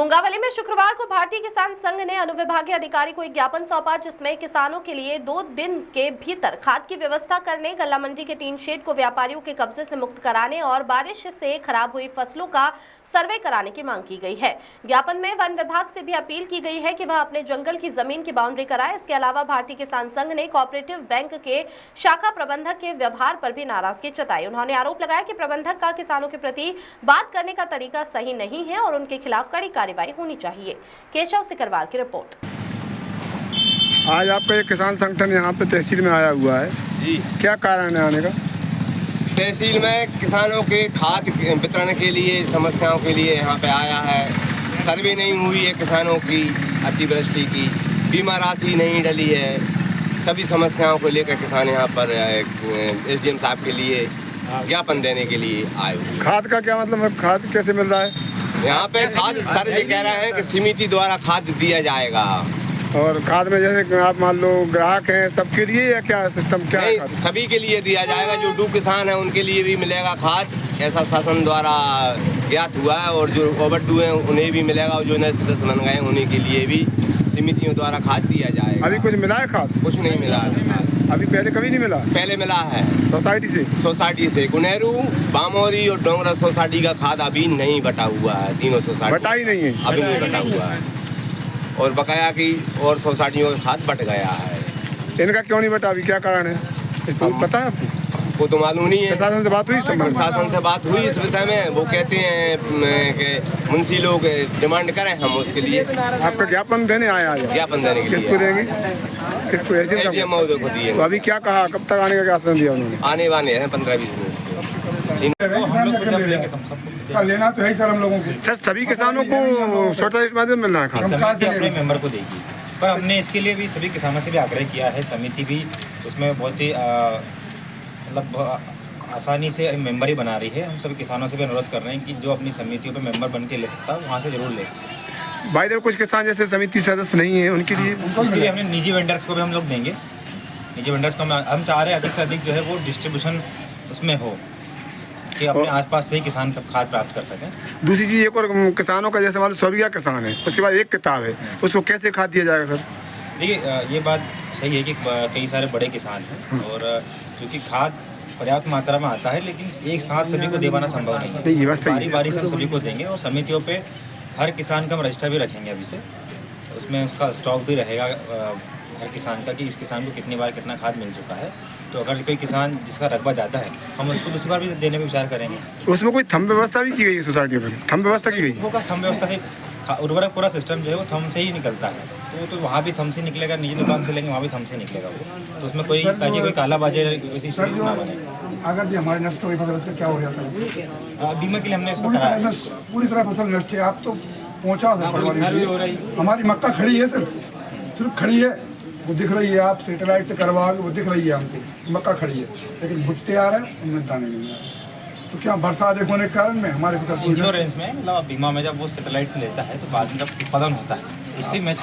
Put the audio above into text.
मुंगावली में शुक्रवार को भारतीय किसान संघ ने अनुविभागीय अधिकारी को एक ज्ञापन सौंपा, जिसमें किसानों के लिए 2 दिन के भीतर खाद की व्यवस्था करने, गल्ला मंडी के टीन शेड को व्यापारियों के कब्जे से मुक्त कराने और बारिश से खराब हुई फसलों का सर्वे कराने की मांग की गई है। ज्ञापन में वन विभाग से भी अपील की गई है कि वह अपने जंगल की जमीन की बाउंड्री कराए। इसके अलावा भारतीय किसान संघ ने कोऑपरेटिव बैंक के शाखा प्रबंधक के व्यवहार पर भी नाराजगी जताई। उन्होंने आरोप लगाया कि प्रबंधक का किसानों के प्रति बात करने का तरीका सही नहीं है और उनके खिलाफ कड़ी कार्रवाई होनी चाहिए। केशव सिकरवार की रिपोर्ट। आज आपका एक किसान संगठन यहाँ पे तहसील में आया हुआ है जी, क्या कारण है आने का? तहसील में किसानों के खाद वितरण के लिए, समस्याओं के लिए यहाँ पे आया है। सर्वे नहीं हुई है किसानों की, अतिवृष्टि की, बीमा राशि नहीं डली है। सभी समस्याओं को लेकर किसान यहाँ पर एसडीएम साहब के लिए ज्ञापन देने के लिए आए हुए। खाद का क्या मतलब है? खाद कैसे मिल रहा है यहाँ पे? खाद सर ये कह रहे हैं कि समिति द्वारा खाद दिया जाएगा। और खाद में जैसे आप मान लो ग्राहक हैं, सबके लिए या क्या सिस्टम क्या है? नहीं, सभी के लिए दिया जाएगा। जो डू किसान है उनके लिए भी मिलेगा खाद, ऐसा शासन द्वारा ज्ञात हुआ है। और जो ओवर डू है उन्हें भी मिलेगा, और जो नए सदस्य बन गए उन्हीं के लिए भी समितियों द्वारा खाद दिया जाएगा। अभी कुछ मिला है खाद? कुछ नहीं मिला अभी पहले कभी नहीं मिला? पहले मिला है सोसाइटी से गुनेरू, बामोरी और डोंगरा सोसाइटी का खाद अभी नहीं बटा हुआ है। तीनों सोसाइटी बटा ही नहीं है, अभी नहीं बटा हुआ है। और बकाया की और सोसाइटियों का खाद बट गया है। इनका क्यों नहीं बटा? अभी क्या कारण है इसको पता है आपको? वो तो मालूम नहीं है। प्रशासन से बात हुई? प्रशासन से बात हुई इस विषय में। वो कहते हैं कि मुंशी लोग डिमांड करें, हम उसके लिए आपका ज्ञापन देने आया? ज्ञापन देने के लिए। किसको देंगे? किसको? एसडीएम महोदय को दिए। तो अभी क्या कहा, कब तक आने का आश्वासन दिया उन्होंने? आने वाले हैं 15-20 मिनट। लेना तो है सर हम लोगों को। सर सभी किसानों को सोसाइटी में मिलना है खाद? समिति अपने मेंबर को देगी, पर हमने इसके लिए भी सभी किसानों से भी आग्रह किया है। समिति भी उसमें बहुत ही मतलब आसानी से मेंबर ही बना रही है। हम सभी किसानों से भी अनुरोध कर रहे हैं कि जो अपनी समितियों पे मेंबर बन के ले सकता है वहाँ से जरूर ले। भाई देखो, कुछ किसान जैसे समिति सदस्य नहीं है उनके लिए, उसके लिए हमने निजी वेंडर्स को भी हम लोग देंगे। निजी वेंडर्स को हम चाह रहे हैं अधिक से अधिक जो है वो डिस्ट्रीब्यूशन उसमें हो कि अपने आसपास से ही किसान सब खाद प्राप्त कर सकें। दूसरी चीज़ एक और, किसानों का जैसे मान लो 100 बीघा किसान है, उसके बाद एक किताब है, उसको कैसे खाद दिया जाएगा सर? देखिए ये बात सही है कि कई सारे बड़े किसान हैं और क्योंकि खाद पर्याप्त मात्रा में आता है, लेकिन एक साथ सभी को दे पाना संभव नहीं है। ये बात सही है। बारी बारी से हम सभी को देंगे और समितियों पे हर किसान का हम रजिस्टर भी रखेंगे अभी से। उसमें उसका स्टॉक भी रहेगा हर किसान का कि इस किसान को कितनी बार कितना खाद मिल चुका है। तो अगर कोई किसान जिसका रकबा ज़्यादा है, हम उसको दूसरी बार भी देने पर विचार करेंगे। उसमें कोई थंब व्यवस्था भी की गई है सोसाइटी में? थंब व्यवस्था की गई होगा, थंब व्यवस्था से उर्वरक पूरा सिस्टम जो है वो थंब से ही निकलता है। तो वहाँ भी थंब से निकलेगा, निजी दुकान से लेंगे वहाँ भी थंब से निकलेगा वो। तो उसमें कोई ताकि कोई कालाबाजारी वैसी चीज़ ना बने। अगर जी हमारी नष्ट हुई फसल, उसका क्या हो जाता है? बीमा के लिए हमने इसको कराया। पूरी तरह फसल नष्ट है। आप तो पहुँचा हमारी मक्का खड़ी है सर, सिर्फ खड़ी है, वो दिख रही है। आप सेटेलाइट से करवा के वो दिख रही है हमको, मक्का खड़ी है, लेकिन भुट्टे आ रहे हैं, उनमें दाने नहीं आ रहे। तो क्या बरसात होने के कारण में हमारे इंश्योरेंस में मतलब बीमा में जब वो सेटेलाइट से लेता है तो बाद में जब उत्पादन होता है उसी में